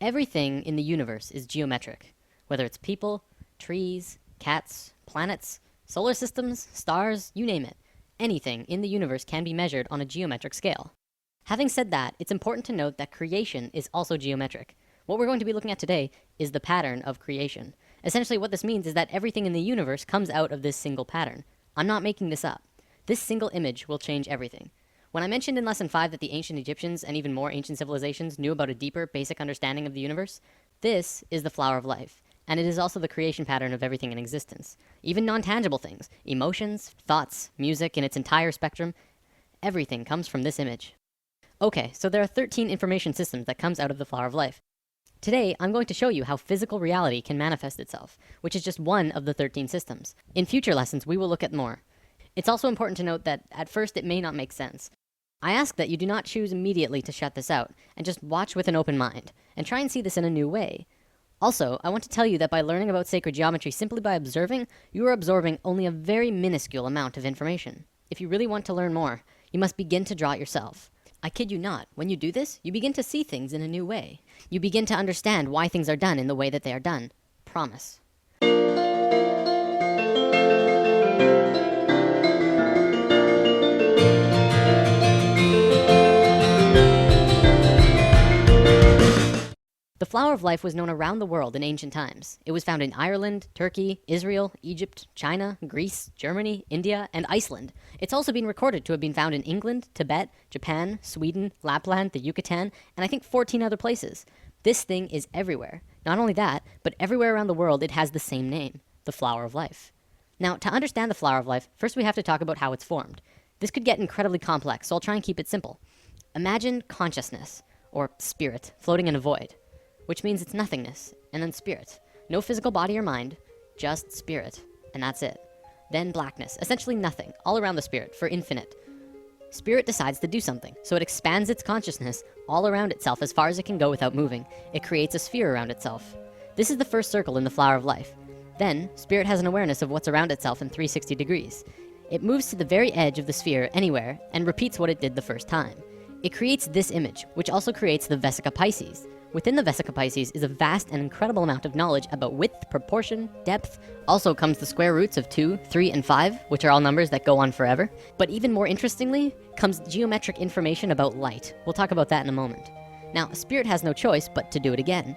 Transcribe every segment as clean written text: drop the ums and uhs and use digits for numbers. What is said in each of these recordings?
Everything in the universe is geometric, whether it's people, trees, cats, planets, solar systems, stars, you name it. Anything in the universe can be measured on a geometric scale. Having said that, it's important to note that creation is also geometric. What we're going to be looking at today is the pattern of creation. Essentially, what this means is that everything in the universe comes out of this single pattern. I'm not making this up. This single image will change everything. When I mentioned in Lesson 5 that the ancient Egyptians and even more ancient civilizations knew about a deeper, basic understanding of the universe, this is the flower of life, and it is also the creation pattern of everything in existence. Even non-tangible things, emotions, thoughts, music in its entire spectrum, everything comes from this image. Okay, so there are 13 information systems that comes out of the flower of life. Today, I'm going to show you how physical reality can manifest itself, which is just one of the 13 systems. In future lessons, we will look at more. It's also important to note that at first it may not make sense. I ask that you do not choose immediately to shut this out, and just watch with an open mind, and try and see this in a new way. Also, I want to tell you that by learning about sacred geometry simply by observing, you are absorbing only a very minuscule amount of information. If you really want to learn more, you must begin to draw it yourself. I kid you not, when you do this, you begin to see things in a new way. You begin to understand why things are done in the way that they are done. Promise. The flower of life was known around the world in ancient times. It was found in Ireland, Turkey, Israel, Egypt, China, Greece, Germany, India, and Iceland. It's also been recorded to have been found in England, Tibet, Japan, Sweden, Lapland, the Yucatan, and I think 14 other places. This thing is everywhere. Not only that, but everywhere around the world it has the same name, the flower of life. Now, to understand the flower of life, first we have to talk about how it's formed. This could get incredibly complex, so I'll try and keep it simple. Imagine consciousness, or spirit, floating in a void, which means it's nothingness, and then spirit. No physical body or mind, just spirit, and that's it. Then blackness, essentially nothing, all around the spirit, for infinite. Spirit decides to do something, so it expands its consciousness all around itself as far as it can go without moving. It creates a sphere around itself. This is the first circle in the flower of life. Then, spirit has an awareness of what's around itself in 360 degrees. It moves to the very edge of the sphere anywhere, and repeats what it did the first time. It creates this image, which also creates the Vesica Pisces. Within the Vesica Pisces is a vast and incredible amount of knowledge about width, proportion, depth. Also comes the square roots of 2, 3, and 5, which are all numbers that go on forever. But even more interestingly, comes geometric information about light. We'll talk about that in a moment. Now, spirit has no choice but to do it again.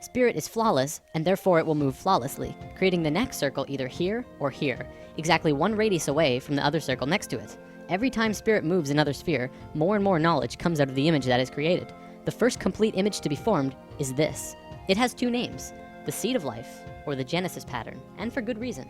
Spirit is flawless, and therefore it will move flawlessly, creating the next circle either here or here, exactly one radius away from the other circle next to it. Every time spirit moves another sphere, more and more knowledge comes out of the image that is created. The first complete image to be formed is this. It has two names, the seed of life, or the Genesis pattern, and for good reason.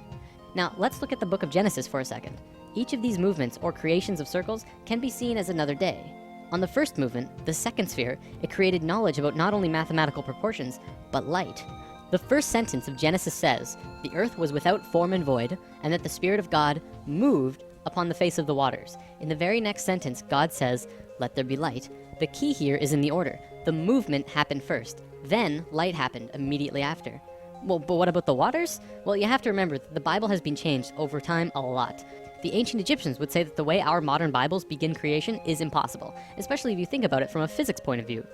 Now, let's look at the book of Genesis for a second. Each of these movements or creations of circles can be seen as another day. On the first movement, the second sphere, it created knowledge about not only mathematical proportions, but light. The first sentence of Genesis says, "The earth was without form and void, and that the Spirit of God moved upon the face of the waters." In the very next sentence, God says, "Let there be light." The key here is in the order. The movement happened first, then light happened immediately after. Well, but what about the waters? Well, you have to remember that the Bible has been changed over time a lot. The ancient Egyptians would say that the way our modern Bibles begin creation is impossible, especially if you think about it from a physics point of view.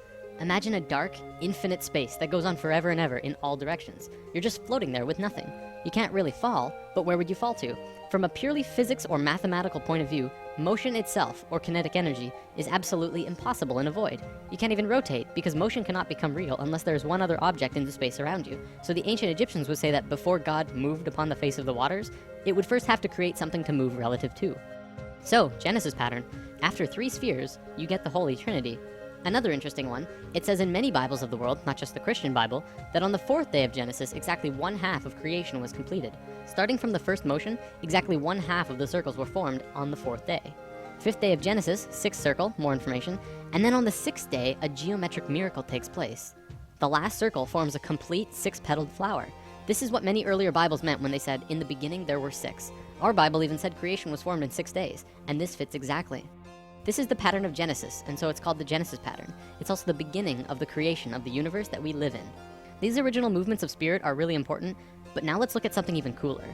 Imagine a dark, infinite space that goes on forever and ever in all directions. You're just floating there with nothing. You can't really fall, but where would you fall to? From a purely physics or mathematical point of view, motion itself, or kinetic energy, is absolutely impossible in a void. You can't even rotate, because motion cannot become real unless there is one other object in the space around you. So the ancient Egyptians would say that before God moved upon the face of the waters, it would first have to create something to move relative to. So, Genesis pattern, after 3 spheres, you get the Holy Trinity. Another interesting one, it says in many Bibles of the world, not just the Christian Bible, that on the 4th day of Genesis, exactly 1/2 of creation was completed. Starting from the first motion, exactly 1/2 of the circles were formed on the 4th day. 5th day of Genesis, 6th circle, more information, and then on the 6th day, a geometric miracle takes place. The last circle forms a complete 6-petaled flower. This is what many earlier Bibles meant when they said, "In the beginning there were 6." Our Bible even said creation was formed in 6 days, and this fits exactly. This is the pattern of Genesis, and so it's called the Genesis pattern. It's also the beginning of the creation of the universe that we live in. These original movements of spirit are really important, but now let's look at something even cooler.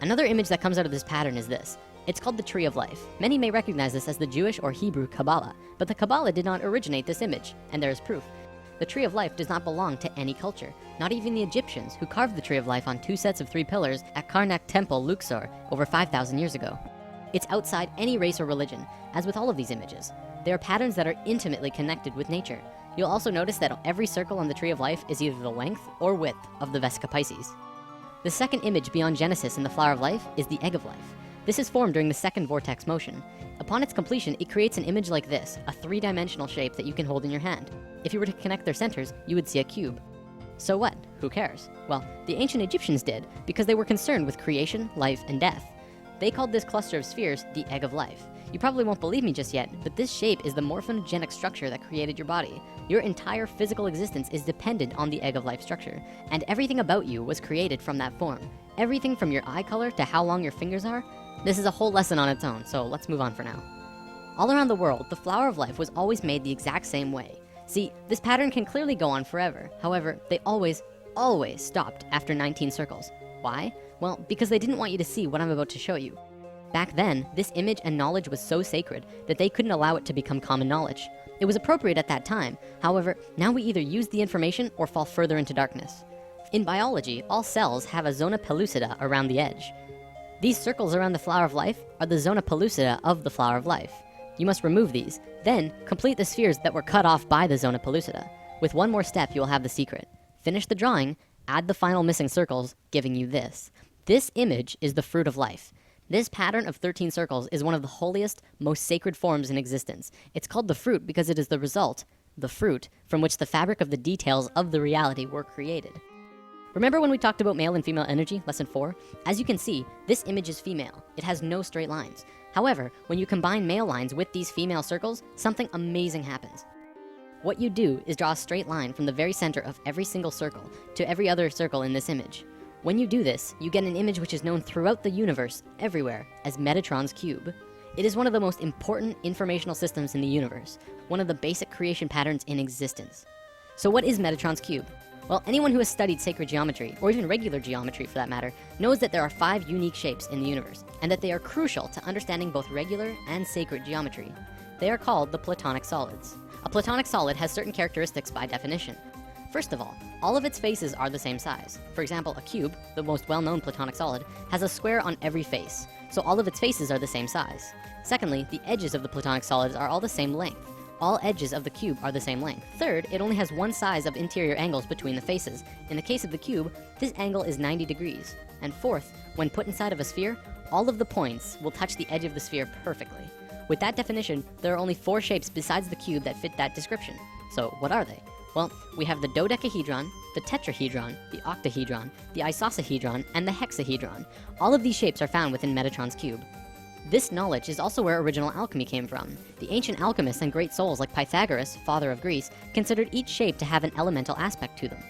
Another image that comes out of this pattern is this. It's called the Tree of Life. Many may recognize this as the Jewish or Hebrew Kabbalah, but the Kabbalah did not originate this image, and there is proof. the Tree of Life does not belong to any culture, not even the Egyptians, who carved the Tree of Life on 2 sets of 3 pillars at Karnak Temple, Luxor, over 5,000 years ago. It's outside any race or religion, as with all of these images. They are patterns that are intimately connected with nature. You'll also notice that every circle on the Tree of Life is either the length or width of the Vesica Pisces. The second image beyond Genesis in the Flower of Life is the Egg of Life. This is formed during the second vortex motion. Upon its completion, it creates an image like this, a 3-dimensional shape that you can hold in your hand. If you were to connect their centers, you would see a cube. So what? Who cares? Well, the ancient Egyptians did, because they were concerned with creation, life, and death. They called this cluster of spheres the Egg of Life. You probably won't believe me just yet, but this shape is the morphogenic structure that created your body. Your entire physical existence is dependent on the Egg of Life structure, and everything about you was created from that form. Everything from your eye color to how long your fingers are. This is a whole lesson on its own, so let's move on for now. All around the world, the Flower of Life was always made the exact same way. See, this pattern can clearly go on forever. However, they always stopped after 19 circles. Why? Well, because they didn't want you to see what I'm about to show you. Back then, this image and knowledge was so sacred that they couldn't allow it to become common knowledge. It was appropriate at that time. However, now we either use the information or fall further into darkness. In biology, all cells have a zona pellucida around the edge. These circles around the Flower of Life are the zona pellucida of the Flower of Life. You must remove these, then complete the spheres that were cut off by the zona pellucida. With one more step, you will have the secret. Finish the drawing, add the final missing circles, giving you this. This image is the Fruit of Life. This pattern of 13 circles is one of the holiest, most sacred forms in existence. It's called the fruit because it is the result, the fruit, from which the fabric of the details of the reality were created. Remember when we talked about male and female energy, lesson 4? As you can see, this image is female. It has no straight lines. However, when you combine male lines with these female circles, something amazing happens. What you do is draw a straight line from the very center of every single circle to every other circle in this image. When you do this, you get an image which is known throughout the universe, everywhere, as Metatron's cube. It is one of the most important informational systems in the universe, one of the basic creation patterns in existence. So what is Metatron's cube? Well, anyone who has studied sacred geometry, or even regular geometry for that matter, knows that there are 5 unique shapes in the universe, and that they are crucial to understanding both regular and sacred geometry. They are called the Platonic solids. A Platonic solid has certain characteristics by definition. First of all of its faces are the same size. For example, a cube, the most well-known Platonic solid, has a square on every face, so all of its faces are the same size. Secondly, the edges of the Platonic solids are all the same length. All edges of the cube are the same length. Third, it only has one size of interior angles between the faces. In the case of the cube, this angle is 90 degrees. And fourth, when put inside of a sphere, all of the points will touch the edge of the sphere perfectly. With that definition, there are only 4 shapes besides the cube that fit that description. So what are they? Well, we have the dodecahedron, the tetrahedron, the octahedron, the isosahedron, and the hexahedron. All of these shapes are found within Metatron's cube. This knowledge is also where original alchemy came from. The ancient alchemists and great souls like Pythagoras, father of Greece, considered each shape to have an elemental aspect to them.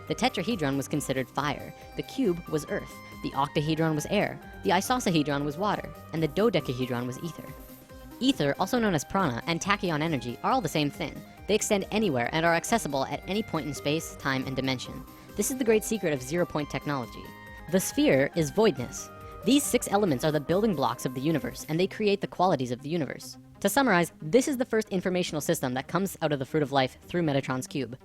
The tetrahedron was considered fire, the cube was earth, the octahedron was air, the isosahedron was water, and the dodecahedron was ether. Ether, also known as prana, and tachyon energy are all the same thing. They extend anywhere and are accessible at any point in space, time, and dimension. This is the great secret of zero-point technology. The sphere is voidness. These 6 elements are the building blocks of the universe, and they create the qualities of the universe. To summarize, this is the first informational system that comes out of the Fruit of Life through Metatron's cube.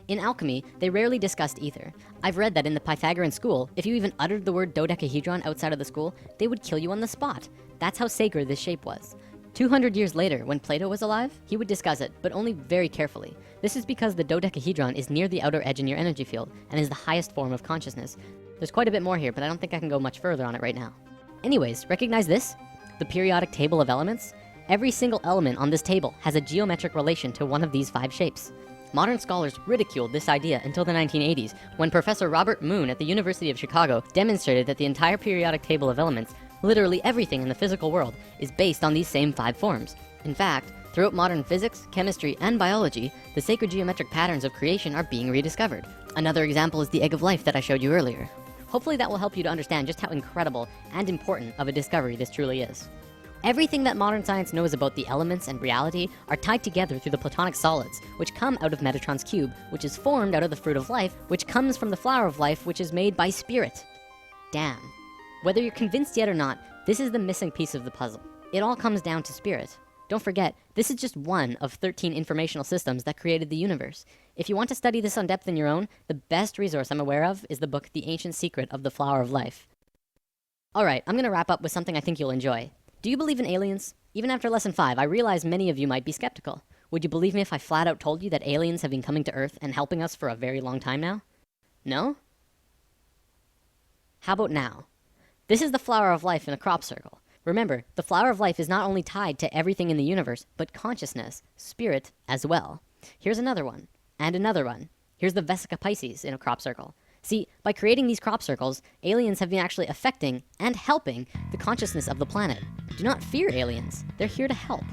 In alchemy, they rarely discussed ether. I've read that in the Pythagorean school, if you even uttered the word dodecahedron outside of the school, they would kill you on the spot. That's how sacred this shape was. 200 years later, when Plato was alive, he would discuss it, but only very carefully. This is because the dodecahedron is near the outer edge in your energy field and is the highest form of consciousness. There's quite a bit more here, but I don't think I can go much further on it right now. Anyways, recognize this? The periodic table of elements? Every single element on this table has a geometric relation to one of these 5 shapes. Modern scholars ridiculed this idea until the 1980s, when Professor Robert Moon at the University of Chicago demonstrated that the entire periodic table of elements, literally everything in the physical world, is based on these same 5 forms. In fact, throughout modern physics, chemistry, and biology, the sacred geometric patterns of creation are being rediscovered. Another example is the Egg of Life that I showed you earlier. Hopefully that will help you to understand just how incredible and important of a discovery this truly is. Everything that modern science knows about the elements and reality are tied together through the Platonic solids, which come out of Metatron's cube, which is formed out of the Fruit of Life, which comes from the Flower of Life, which is made by spirit. Damn. Whether you're convinced yet or not, this is the missing piece of the puzzle. It all comes down to spirit. Don't forget, this is just one of 13 informational systems that created the universe. If you want to study this on depth in your own, the best resource I'm aware of is the book The Ancient Secret of the Flower of Life. Alright, I'm gonna wrap up with something I think you'll enjoy. Do you believe in aliens? Even after lesson 5, I realize many of you might be skeptical. Would you believe me if I flat out told you that aliens have been coming to Earth and helping us for a very long time now? No? How about now? This is the flower of life in a crop circle. Remember, the flower of life is not only tied to everything in the universe, but consciousness, spirit, as well. Here's another one, and another one. Here's the Vesica Pisces in a crop circle. See, by creating these crop circles, aliens have been actually affecting and helping the consciousness of the planet. Do not fear aliens. They're here to help.